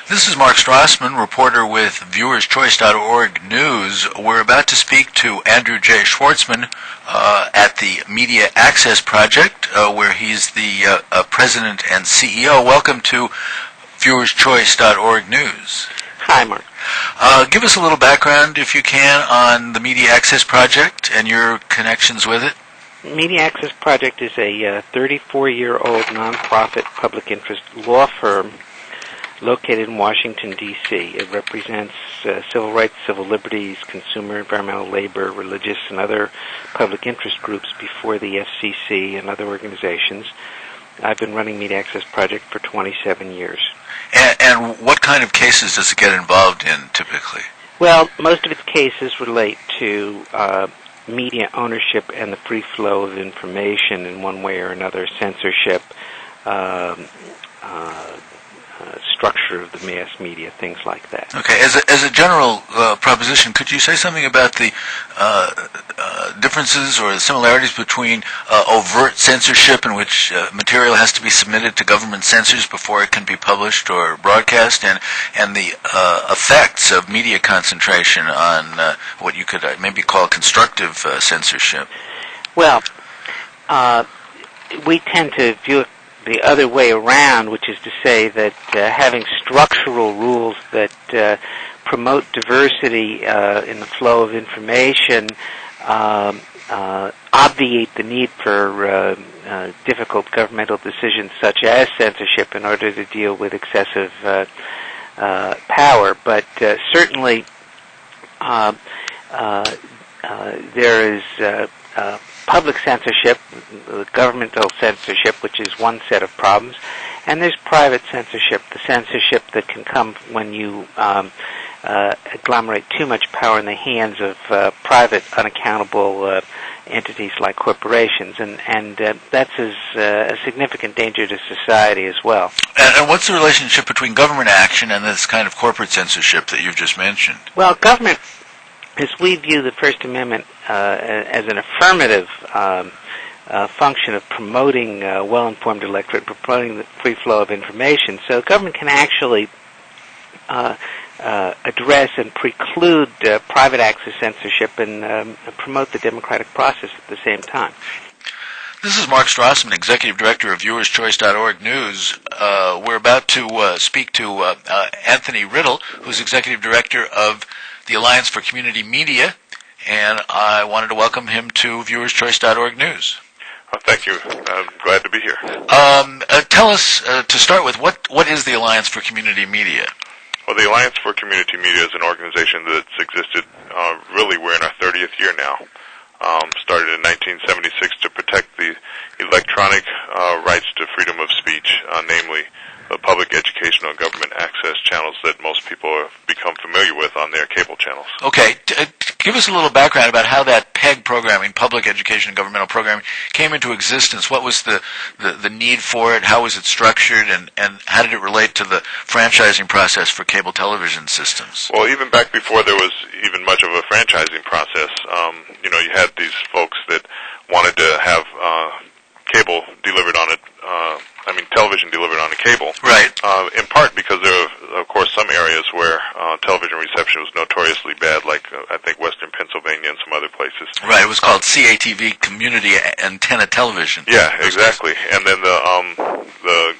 This is Mark Strassman, reporter with viewerschoice.org News. We're about to speak to Andrew Jay Schwartzman at the Media Access Project, where he's the president and CEO. Welcome to viewerschoice.org News. Hi, Mark. Give us a little background, if you can, on the Media Access Project and your connections with it. Media Access Project is a 34-year-old nonprofit public interest law firm located in Washington, D.C. It represents civil rights, civil liberties, consumer, environmental, labor, religious, and other public interest groups before the FCC and other organizations. I've been running Media Access Project for 27 years. And what kind of cases does it get involved in, typically? Well, most of its cases relate to media ownership and the free flow of information in one way or another, censorship, structure of the mass media, things like that. Okay. As a general proposition, could you say something about the differences or the similarities between overt censorship, in which material has to be submitted to government censors before it can be published or broadcast, and the effects of media concentration on what you could maybe call constructive censorship? Well, we tend to view it the other way around, which is to say that having structural rules that promote diversity in the flow of information obviate the need for difficult governmental decisions such as censorship in order to deal with excessive power. But certainly there is public censorship, governmental censorship, which is one set of problems, and there's private censorship, the censorship that can come when you agglomerate too much power in the hands of private, unaccountable entities like corporations, and that's a significant danger to society as well. And what's the relationship between government action and this kind of corporate censorship that you've just mentioned? Well, government, as we view the First Amendment as an affirmative function of promoting well-informed electorate, promoting the free flow of information, so government can actually address and preclude private access censorship and promote the democratic process at the same time. This is Mark Strassman, Executive Director of viewerschoice.org News. We're about to speak to Anthony Riddle, who's Executive Director of the Alliance for Community Media, and I wanted to welcome him to viewerschoice.org News. Thank you. I'm glad to be here. Tell us, to start with, what is the Alliance for Community Media? Well, the Alliance for Community Media is an organization that's existed, really we're in our 30th year now. Started in 1976 to protect the electronic rights to freedom of speech, namely the public educational and government access channels that most people have become familiar with on their cable channels. Okay. Give us a little background about how that PEG programming, public education and governmental programming, came into existence. What was the need for it? How was it structured? And how did it relate to the franchising process for cable television systems? Well, even back before there was even much of a franchising process, you had these folks that wanted to have cable delivered on it, television delivered on a cable. Right. In part because there are, of course, some areas where television reception was notoriously bad, like I think Western Pennsylvania and some other places. Right. It was called CATV, Community Antenna Television. Yeah, exactly. And then the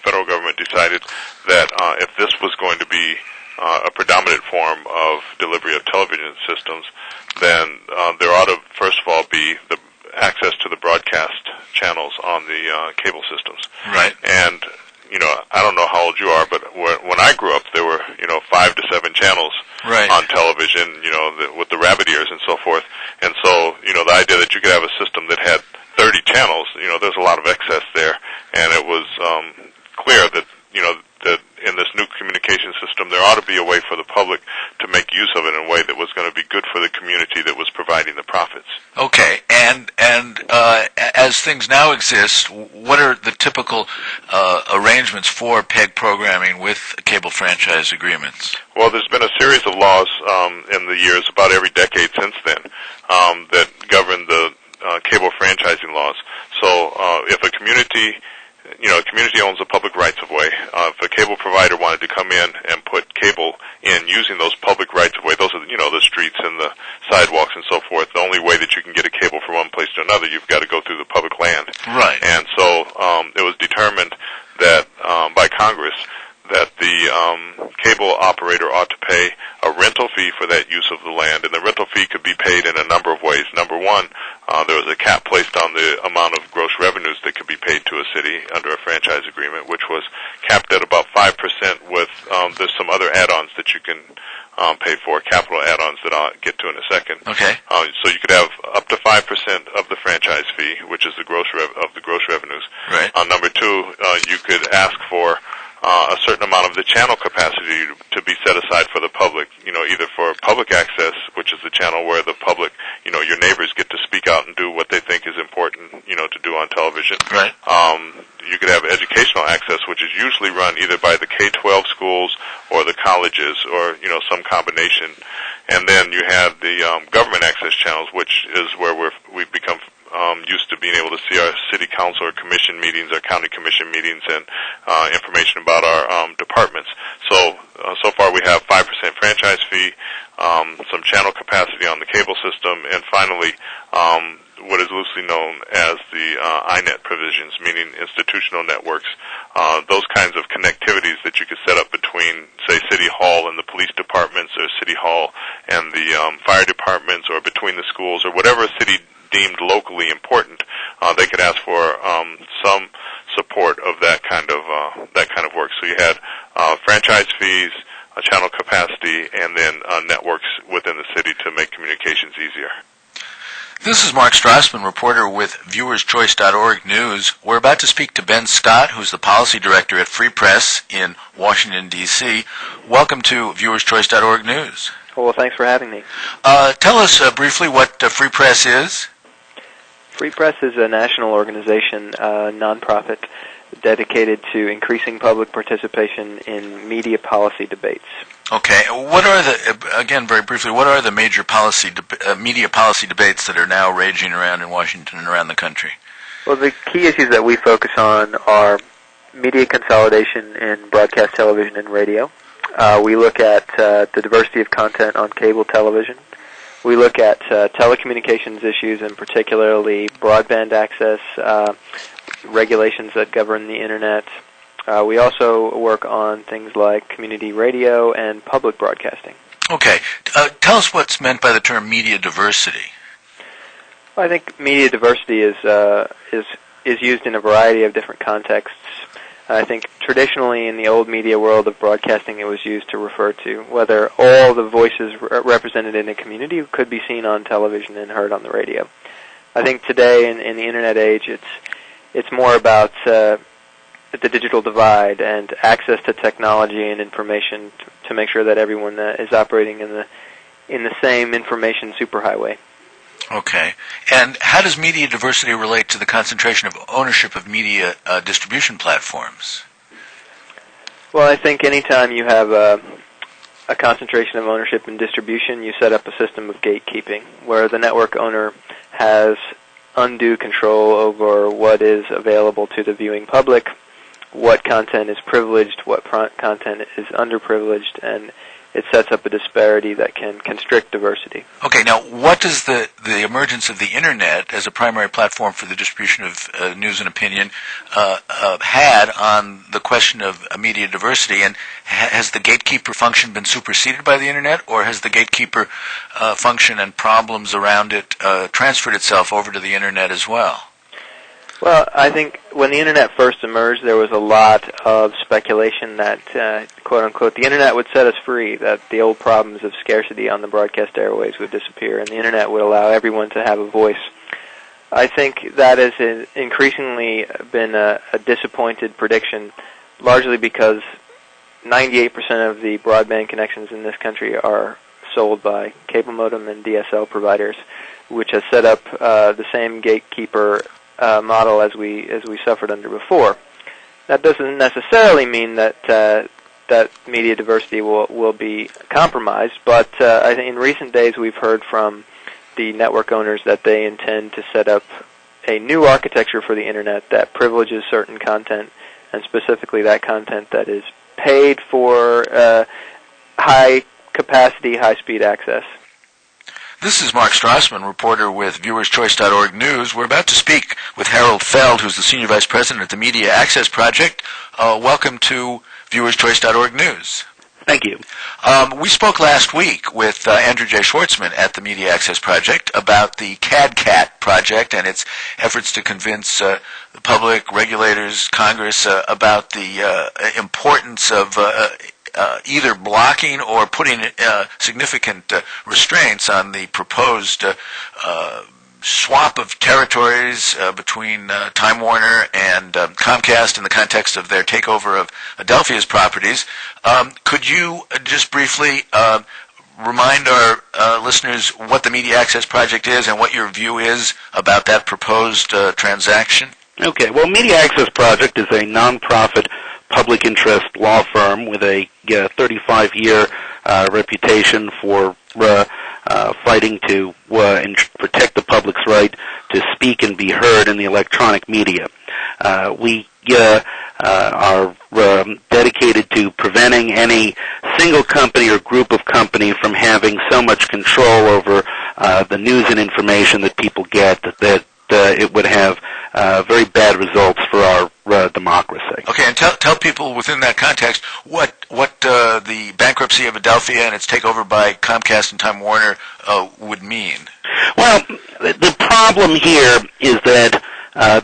federal government decided that if this was going to be a predominant form of delivery of television systems, then there ought to, first of all, be the access to the broadcast channels on the cable systems. Right. And, I don't know how old you are, but when I grew up, there were, 5 to 7 channels right. on television, with the rabbit ears and so forth. And so, the idea that you could have a system that had 30 channels, there's a lot of excess there. And it was clear that, that in this new communication system, there ought to be a way for the public to make use of it in a way that was going to be good for the community that was providing the profits. Okay, and as things now exist, what are the typical arrangements for PEG programming with cable franchise agreements? Well, there's been a series of laws in the years, about every decade since then, that govern the cable franchising laws. So if a community community owns the public rights-of-way. If a cable provider wanted to come in and put cable in using those public rights-of-way, those are, the streets and the sidewalks and so forth, the only way that you can get a cable from one place to another, you've got to go through the public land. Right. And so it was determined that by Congress that the cable operator ought to pay a rental fee for that use of the land, and the rental fee could be paid in a number of ways. Number one, there was a cap placed on the amount of gross revenues that could be paid to a city under a franchise agreement, which was capped at about 5% with there's some other add-ons that you can pay for, capital add-ons that I'll get to in a second. Okay. So you could have up to 5% of the franchise fee, which is the gross revenues. Right. Number two, you could ask for a certain amount of the channel capacity to be set aside for the public, either for public access, which is the channel where the public, your neighbors get to speak out and do what they think is important, to do on television. Right. You could have educational access, which is usually run either by the K-12 schools or the colleges or, some combination. And then you have the government access channels, which is where we've become used to being able to see our city council or commission meetings, our county commission meetings, and information about our departments. So far we have 5% franchise fee, some channel capacity on the cable system, and finally what is loosely known as the INET provisions, meaning institutional networks, those kinds of connectivities that you could set up between, say, City Hall and the police departments, or City Hall and the fire departments, or between the schools, or whatever a city deemed locally important. They could ask for some support of that kind of work. So you had franchise fees, a channel capacity, and then networks within the city to make communications easier. This is Mark Strassman, reporter with ViewersChoice.org News. We're about to speak to Ben Scott, who's the policy director at Free Press in Washington, D.C. Welcome to ViewersChoice.org News. Well, thanks for having me. Tell us briefly what Free Press is. Free Press is a national organization, nonprofit, dedicated to increasing public participation in media policy debates. Okay. What are again, very briefly, what are the major media policy debates that are now raging around in Washington and around the country? Well, the key issues that we focus on are media consolidation in broadcast television and radio. We look at the diversity of content on cable television. We look at telecommunications issues, and particularly broadband access, regulations that govern the Internet. We also work on things like community radio and public broadcasting. Okay. Tell us what's meant by the term media diversity. Well, I think media diversity is used in a variety of different contexts. I think traditionally in the old media world of broadcasting, it was used to refer to whether all the voices represented in a community could be seen on television and heard on the radio. I think today in the Internet age, it's more about the digital divide and access to technology and information to make sure that everyone is operating in the same information superhighway. Okay. And how does media diversity relate to the concentration of ownership of media distribution platforms? Well, I think anytime you have a concentration of ownership and distribution, you set up a system of gatekeeping, where the network owner has undue control over what is available to the viewing public, what content is privileged, what content is underprivileged, and it sets up a disparity that can constrict diversity. Okay, now what does the emergence of the Internet as a primary platform for the distribution of news and opinion had on the question of media diversity? And has the gatekeeper function been superseded by the Internet, or has the gatekeeper function and problems around it transferred itself over to the Internet as well? Well, I think when the Internet first emerged, there was a lot of speculation that, quote-unquote, the Internet would set us free, that the old problems of scarcity on the broadcast airwaves would disappear, and the Internet would allow everyone to have a voice. I think that has increasingly been a disappointed prediction, largely because 98% of the broadband connections in this country are sold by cable modem and DSL providers, which has set up the same gatekeeper model as we suffered under before. That doesn't necessarily mean that media diversity will be compromised, but I think in recent days we've heard from the network owners that they intend to set up a new architecture for the Internet that privileges certain content and specifically that content that is paid for high-capacity, high-speed access. This is Mark Strassman, reporter with ViewersChoice.org News. We're about to speak with Harold Feld, who's the Senior Vice President at the Media Access Project. Welcome to ViewersChoice.org News. Thank you. We spoke last week with Andrew Jay Schwartzman at the Media Access Project about the CAD-CAT project and its efforts to convince the public, regulators, Congress about the importance of either blocking or putting significant restraints on the proposed swap of territories between Time Warner and Comcast in the context of their takeover of Adelphia's properties. Could you just briefly remind our listeners what the Media Access Project is and what your view is about that proposed transaction? Okay. Well, Media Access Project is a nonprofit public interest law firm with a 35-year reputation for fighting to protect the public's right to speak and be heard in the electronic media. We are dedicated to preventing any single company or group of company from having so much control over the news and information that people get that it would have very bad results for our democracy. Okay, and tell people within that context what the bankruptcy of Adelphia and its takeover by Comcast and Time Warner would mean. Well, the problem here is that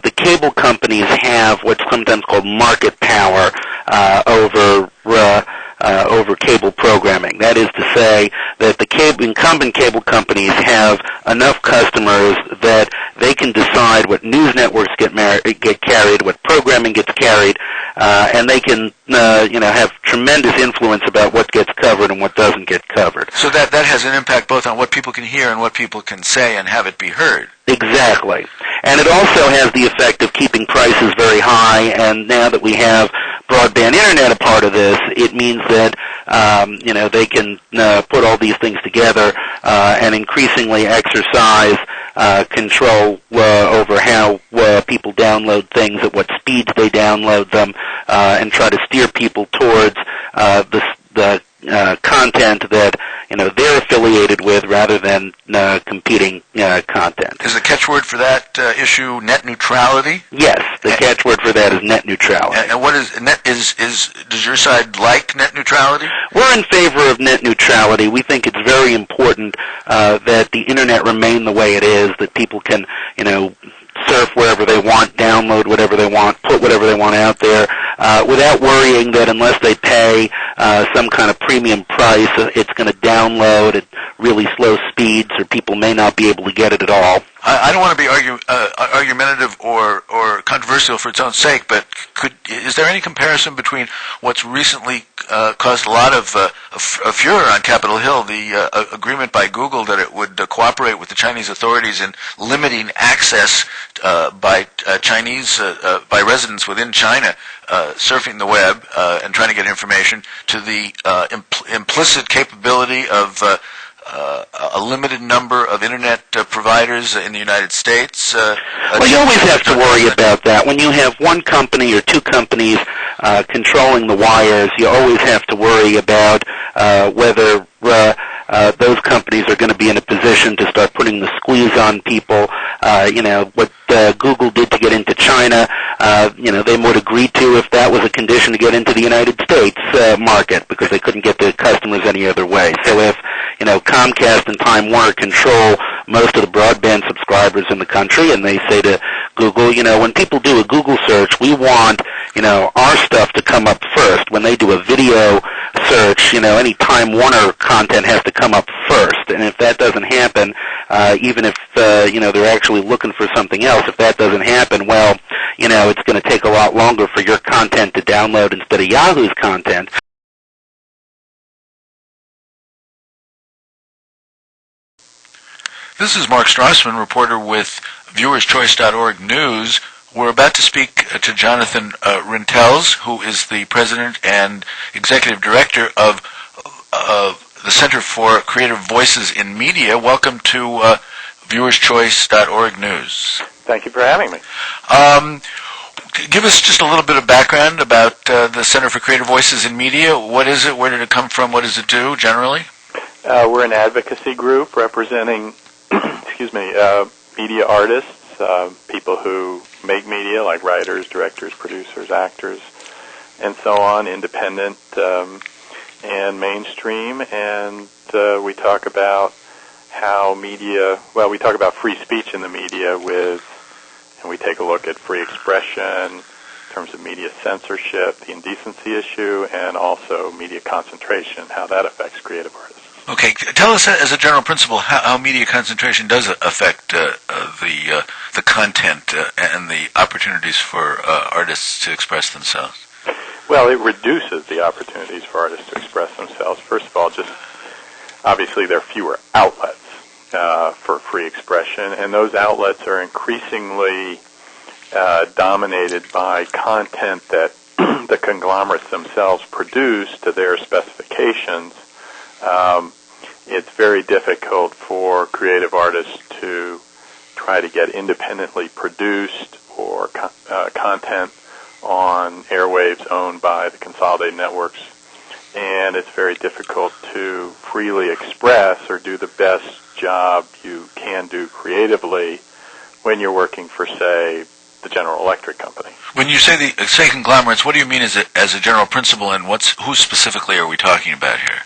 the cable companies have what's sometimes called market power over cable programming. That is to say that the incumbent cable companies have enough customers that they can decide what news networks get carried, what programming gets carried, and they can have tremendous influence about what gets covered and what doesn't get covered. So that has an impact both on what people can hear and what people can say and have it be heard. Exactly. And it also has the effect of keeping prices very high, and now that we have broadband internet a part of this, it means that they can put all these things together and increasingly exercise control over how people download things, at what speeds they download them, and try to steer people towards the content that they're affiliated with rather than competing content. Is the catchword for that issue net neutrality? Yes, the catchword for that is net neutrality. And what is net? Does your side like net neutrality? We're in favor of net neutrality. We think it's very important that the internet remain the way it is, that people can surf wherever they want, download whatever they want, put whatever they want out there, without worrying that unless they pay some kind of premium price, it's going to download at really slow speeds, or people may not be able to get it at all. I don't want to be argumentative or controversial for its own sake, but is there any comparison between what's recently caused a lot of furor on Capitol Hill, the agreement by Google that it would cooperate with the Chinese authorities in limiting access by residents within China surfing the web and trying to get information, to the implicit capability of a limited number of internet providers in the United States? Well, you always have to worry about that. When you have one company or two companies controlling the wires, you always have to worry about whether those companies are going to be in a position to start putting the squeeze on people. What Google did to get into China, they would agree to if that was a condition to get into the United States market, because they couldn't get the customers any other way. So if Comcast and Time Warner control most of the broadband subscribers in the country, and they say to Google, when people do a Google search, we want our stuff to come up first. When they do a video search, any Time Warner content has to come up first. And if that doesn't happen, even if they're actually looking for something else, if that doesn't happen, well, it's going to take a lot longer for your content to download instead of Yahoo's content. This is Mark Strassman, reporter with ViewersChoice.org News. We're about to speak to Jonathan Rintels, who is the president and executive director of the Center for Creative Voices in Media. Welcome to ViewersChoice.org News. Thank you for having me. Give us just a little bit of background about the Center for Creative Voices in Media. What is it? Where did it come from? What does it do generally? We're an advocacy group representing, media artists, people who make media, like writers, directors, producers, actors, and so on, independent and mainstream. And we talk about how media, we talk about free speech in the media and we take a look at free expression in terms of media censorship, the indecency issue, and also media concentration, how that affects creative artists. Okay, tell us as a general principle how media concentration does affect the content and the opportunities for artists to express themselves. Well, it reduces the opportunities for artists to express themselves. First of all, just obviously there are fewer outlets for free expression, and those outlets are increasingly dominated by content that the conglomerates themselves produce to their specifications. It's very difficult for creative artists to try to get independently produced or content on airwaves owned by the consolidated networks, and it's very difficult to freely express or do the best job you can do creatively when you're working for, say, the General Electric Company. When you say conglomerates, what do you mean as a general principle, and who specifically are we talking about here?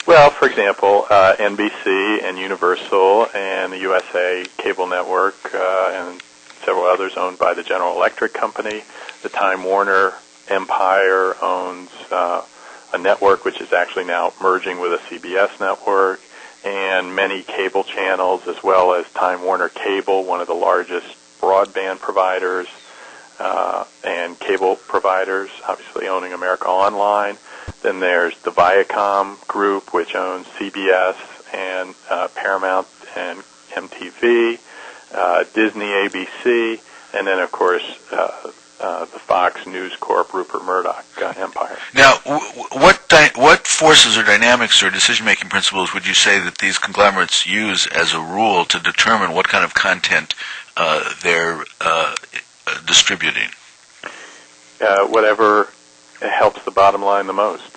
Well, for example, NBC and Universal and the USA Cable Network and several others owned by the General Electric Company. The Time Warner empire owns a network which is actually now merging with a CBS network, and many cable channels, as well as Time Warner Cable, one of the largest broadband providers and cable providers, obviously owning America Online. Then there's the Viacom Group, which owns CBS and Paramount and MTV, Disney, ABC, and then, of course, the Fox News Corp, Rupert Murdoch empire. Now, what forces or dynamics or decision-making principles would you say that these conglomerates use as a rule to determine what kind of content they're distributing? Whatever helps the bottom line the most.